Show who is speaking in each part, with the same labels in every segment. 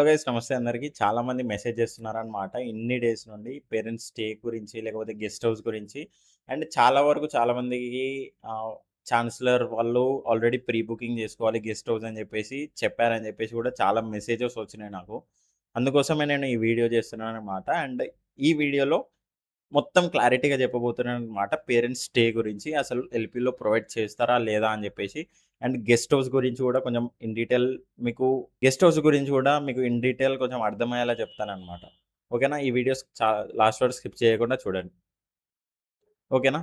Speaker 1: Hello guys నమస్తే అందరికీ. చాలామంది మెసేజ్ చేస్తున్నారనమాట. ఇన్ని డేస్ నుండి పేరెంట్స్ స్టే గురించి, లేకపోతే గెస్ట్ హౌస్ గురించి. అండ్ చాలా వరకు చాలామందికి ఛాన్సలర్ వాళ్ళు ఆల్రెడీ ప్రీ బుకింగ్ చేసుకోవాలి గెస్ట్ హౌస్ అని చెప్పేసి చెప్పారని చెప్పేసి కూడా చాలా మెసేజెస్ వచ్చినాయి నాకు. అందుకోసమే నేను ఈ వీడియో చేస్తున్నాననమాట. అండ్ ఈ వీడియోలో మొత్తం క్లారిటీగా చెప్పబోతున్నాననమాట. పేరెంట్స్ స్టే గురించి అసలు ఎల్‌పీలో ప్రొవైడ్ చేస్తారా? లేదా? అని జెప్పేసి. అండ్ గెస్ట్ హౌస్ గురించి గూడా కొంచెం ఇన్ డీటెయిల్ మీకు గెస్ట్ హౌస్ గురించి గూడా మీకు ఇన్ డీటెయిల్ కొంచెం అర్థమయ్యేలా చెప్తాననమాట. ఓకేనా? ఈ వీడియోస్ లాస్ట్ వరకు స్కిప్ చేయకుండా చూడండి. ఓకేనా?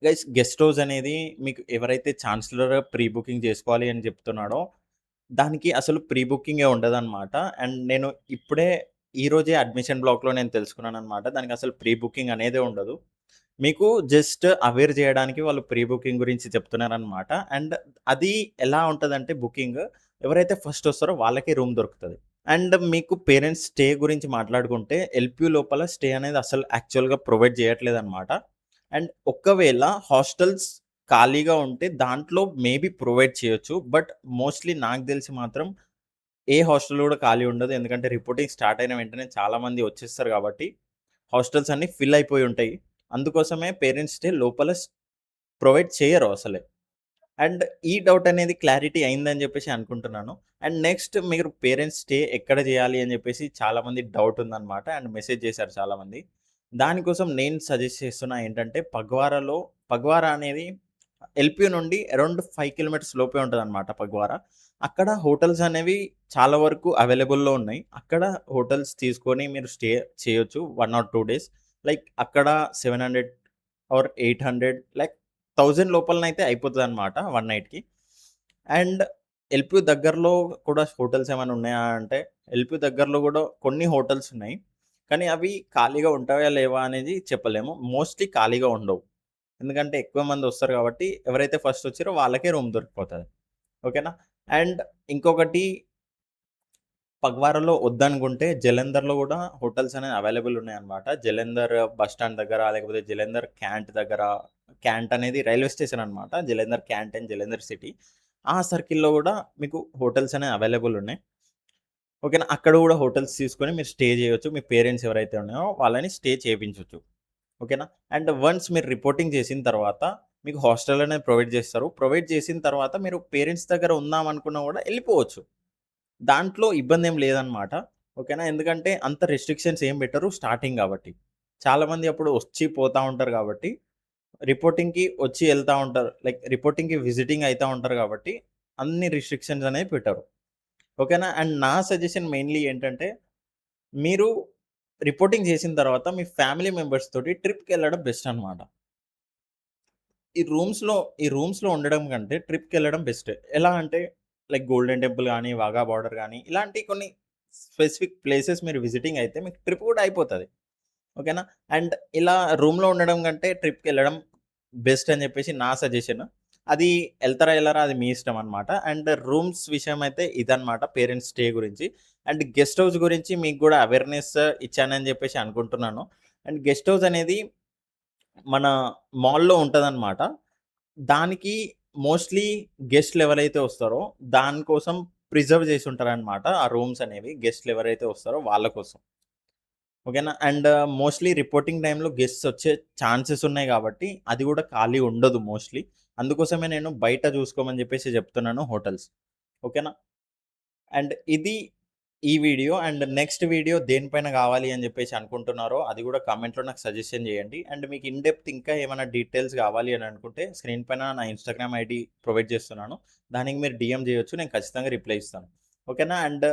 Speaker 1: గైస్ గెస్ట్ హౌస్ అనేది మీకు ఎవరైతే ఛాన్సలర్ ప్రీ బుకింగ్ చేసుకోవాలి అని చెప్తున్నాడో, దానికి అసలు ప్రీ బుకింగే ఉండదనమాట. అండ్ నేను ఇప్పుడే ఈరోజే అడ్మిషన్ బ్లాక్‌లో నేను తెలుసుకున్నాననమాట. దానికి అసలు ప్రీ బుకింగ్ అనేదే ఉండదు. మీకు జస్ట్ అవేర్ జేయడానికి వాళ్ళు ప్రీ బుకింగ్ గురించి చెప్తున్నారనమాట. అండ్ అది ఎలా ఉంటదంటే బుకింగ్ ఎవరైతే ఫస్ట్ వస్తారో వాళ్ళకే రూమ్ దొరుకుతది. అండ్ మీకు పేరెంట్స్ స్టే గురించి మాట్లాడుకుంటే ఎల్‌పీ లోపల స్టే అనేది అసలు యాక్చువల్‌గా ప్రొవైడ్ చేయట్లేదనమాట. అండ్ ఒకవేళ హాస్టల్స్ ఖాళీగా ఉంటే దాంట్లో మేబీ ప్రొవైడ్ చేయొచ్చు. బట్ మోస్ట్‌లీ నాకు తెలిసి మాత్రం ఏ హాస్టల్ గూడా ఖాళీ ఉండదు. ఎందుకంటే రిపోర్టింగ్ స్టార్ట్ అయిన వెంటనే చాలామంది వచ్చేస్తారు గాబట్టి, హాస్టల్స్ అన్నీ ఫిల్ అయిపోయి ఉంటాయి. అందుకోసమే పేరెంట్స్ డే లోపల ప్రొవైడ్ చేయరు అసలే. అండ్ ఈ డౌట్ అనేది క్లారిటీ అయిందని జెప్పేసి అనుకుంటున్నాను. అండ్ నెక్స్ట్ మీరు పేరెంట్స్ స్టే ఎక్కడ జేయాలి అని జెప్పేసి చాలామంది డౌట్ ఉందనమాట. అండ్ మెసేజ్ చేశారు చాలామంది. దానికోసం నేను సజెస్ట్ చేస్తున్నా ఏంటంటే పగ్వారా అనేది ఎల్‌పీ నుండి అరౌండ్ 5 కిలోమీటర్స్ లోపే ఉంటదనమాట పగ్వారా. అక్కడ హోటల్స్ అనేవి చాలా వరకు అవైలబుల్‌లో ఉన్నాయి. అక్కడ హోటల్స్ తీసుకొని మీరు స్టే చేయొచ్చు 1 ఆర్ 2 డేస్. లైక్ అక్కడ 700 ఆర్ 800 లైక్ 1000 లోపలనైతే అయిపోతదనమాట 1 నైట్‌కి. అండ్ ఎల్‌పీ దగ్గరలో కూడా హోటల్స్ ఏమైనా ఉన్నాయా అంటే, ఎల్‌పీ దగ్గరలో గూడా కొన్ని హోటల్స్ ఉన్నాయి. కానీ అవి ఖాళీగా ఉంటాయా లేవా అనేది చెప్పలేము. మోస్ట్‌లీ ఖాళీగా ఉండవు. ఎందుకంటే ఎక్కువ మంది వస్తారు కాబట్టి ఎవరైతే ఫస్ట్ వచ్చారో వాళ్ళకే రూమ్ దొరికిపోతది. ఓకేనా? అండ్ ఇంకొకటి పగ్వారాలో వద్దనుకుంటే జలంధర్‌లో గూడా హోటల్స్ అనేవి అవైలబుల్ ఉన్నాయన్నమాట. జలంధర్ బస్ స్టాండ్ దగ్గర లేకపోతే జలంధర్ క్యాంట్ దగ్గర క్యాంట్ అనేది రైల్వే స్టేషన్ అన్నమాట. Jalandhar can't and Jalandhar city. ఆ సర్కిల్‌లో గూడా మీకు హోటల్స్ అనేవి అవైలబుల్ ఉన్నాయి. ఓకేనా? అక్కడ గూడా హోటల్స్ తీసుకొని మీరు స్టే జేయొచ్చు. మీ పేరెంట్స్ ఎవరైతే ఉన్నారో వాళ్ళని స్టే చేపించొచ్చు. ఓకేనా? అండ్ వన్స్ మీరు రిపోర్టింగ్ చేసిన తర్వాత మీకు హాస్టల్ అనేది ప్రొవైడ్ చేస్తారు. ప్రొవైడ్ చేసిన తర్వాత మీరు పేరెంట్స్ దగ్గర ఉందాం అనుకున్నా గూడా ఎళ్ళిపోవచ్చు. దాంట్లో ఇబ్బందేం లేదనమాట. ఓకేనా? ఎందుకంటే అంత రెస్ట్రిక్షన్స్ ఏం పెట్టరు స్టార్టింగ్ గాబట్టి. చాలామంది అప్పుడు వచ్చి పోతా ఉంటారు గాబట్టి, రిపోర్టింగ్‌కి వచ్చి ఎళ్తా ఉంటారు. లైక్ రిపోర్టింగ్‌కి విజిటింగ్ అయితా ఉంటారు గాబట్టి, అన్ని రిస్ట్రిక్షన్స్ అనేవి పెట్టరు. ఓకేనా? అండ్ నా సజెషన్ మెయిన్‌లీ ఏంటంటే, మీరు రిపోర్టింగ్ చేసిన తర్వాత మీ ఫ్యామిలీ మెంబర్స్ తోటి ట్రిప్‌కెళ్ళడం బెస్ట్ అనమాట. ఈ రూమ్స్‌లో ఈ రూమ్స్‌లో ఉండడం కంటే ట్రిప్‌కెళ్ళడం బెస్ట్. ఎలా అంటే లైక్ గోల్డెన్ టెంపుల్ గాని, వాఘా బార్డర్ గాని ఇలాంటి కొన్ని స్పెసిఫిక్ ప్లేసెస్ మీరు విజిటింగ్ అయితే మీకు ట్రిప్ కూడా అయిపోతది. ఓకేనా? అండ్ ఇలా రూమ్‌లో ఉండడం కంటే ట్రిప్‌కెళ్ళడం బెస్ట్ అని చెప్పేసి నా సజెషన్. అది ఎళ్తారా ఎళ్ళరా అది మీ ఇష్టం అనమాట. అండ్ రూమ్స్ విషయం అయితే ఇదనమాట పేరెంట్స్ స్టే గురించి. అండ్ గెస్ట్ హౌస్ గురించి మీకు కూడా అవేర్‌నెస్ ఇచ్చానని చెప్పేసి అనుకుంటున్నాను. అండ్ గెస్ట్ హౌస్ అనేది మన మాల్‌లో ఉంటదనమాట. దానికి మోస్ట్‌లీ గెస్ట్‌లు ఎవరైతే వస్తారో దాని కోసం ప్రిజర్వ్ చేసుంటారనమాట. ఆ రూమ్స్ అనేవి గెస్ట్‌లు ఎవరైతే వస్తారో వాళ్ళ కోసం. ఓకేనా? అండ్ మోస్ట్‌లీ రిపోర్టింగ్ టైమ్‌లో గెస్ట్స్ వచ్చే ఛాన్సెస్ ఉన్నాయి గాబట్టి, అది గూడా ఖాళీ ఉండదు మోస్ట్‌లీ. అందుకోసమే నేను బయట జూసుకోమని జెప్పేసి జెప్తున్నాను హోటల్స్. ఓకేనా? అండ్ ఇది ఈ వీడియో. అండ్ నెక్స్ట్ వీడియో దేనిపైన గావాలి అని జెప్పేసి అనుకుంటున్నారో అది గూడా కామెంట్‌లో నాకు సజెషన్ జేయండి. అండ్ మీకు ఇన్ డెప్త్ ఇంకా ఏమైనా డీటెయిల్స్ గావాలి అని అనుకుంటే స్క్రీన్ పైన నా ఇన్‌స్టాగ్రామ్ ఐడీ ప్రొవైడ్ చేస్తున్నాను. దానికి మీరు డీఎం జేయొచ్చు. నేను ఖచ్చితంగా రిప్లై ఇస్తాను. ఓకేనా? అండ్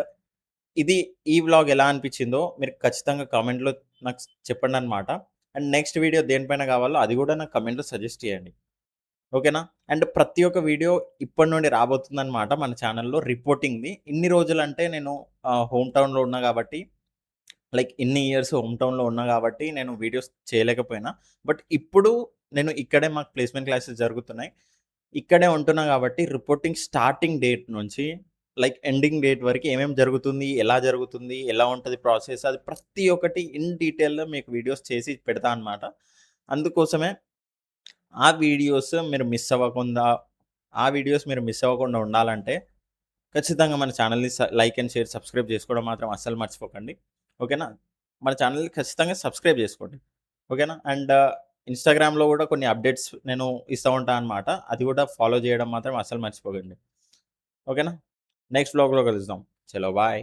Speaker 1: ఇది ఈ వ్లాగ్ ఎలా అనిపించిందో మీరు ఖచ్చితంగా కామెంట్‌లో నాకు చెప్పండనమాట. అండ్ నెక్స్ట్ వీడియో దేనిపైన కావాలో అది గూడా నాకు కామెంట్‌లో సజెస్ట్ చేయండి. ఓకేనా? అండ్ ప్రతి ఒక్క వీడియో ఇప్పటి నుండి రాబోతుందనమాట మన ఛానెల్‌లో రిపోర్టింగ్‌ది. ఇన్ని రోజులంటే నేను హోమ్ టౌన్‌లో ఉన్నా గాబట్టి, లైక్ ఇన్ని ఇయర్స్ హోమ్ టౌన్‌లో ఉన్నా గాబట్టి నేను వీడియోస్ చేయలేకపోయినా. బట్ ఇప్పుడు నేను ఇక్కడే మాకు ప్లేస్‌మెంట్ క్లాసెస్ జరుగుతున్నాయి. ఇక్కడే ఉంటున్నా గాబట్టి రిపోర్టింగ్ స్టార్టింగ్ డేట్ నుంచి లైక్ ఎండింగ్ డేట్ వరకు ఏమేమి జరుగుతుంది? ఎలా జరుగుతుంది? ఎలా ఉంటది ప్రాసెస్? అది ప్రతి ఒక్కటి ఇన్ డీటెయిల్‌లో మీకు వీడియోస్ చేసి పెడతా అనమాట. అందుకోసమే ఆ వీడియోస్ మీరు మిస్ అవ్వకుండా ఉండాలంటే ఖచ్చితంగా మన ఛానల్‌ని లైక్ అండ్ షేర్, సబ్స్క్రైబ్ చేసుకోవడం మాత్రం అస్సలు మర్చిపోకండి. ఓకేనా? మన ఛానల్‌ని ఖచ్చితంగా సబ్స్క్రైబ్ చేసుకోండి. ఓకేనా? అండ్ ఇన్‌స్టాగ్రామ్‌లో గూడా కొన్ని అప్డేట్స్ నేను ఇస్తా ఉంటానన్నమాట. అది గూడా ఫాలో చేయడం మాత్రం అస్సలు మర్చిపోకండి. ఓకేనా? నెక్స్ట్ వ్లాగ్‌లో కలుద్దాం. చలో బాయ్.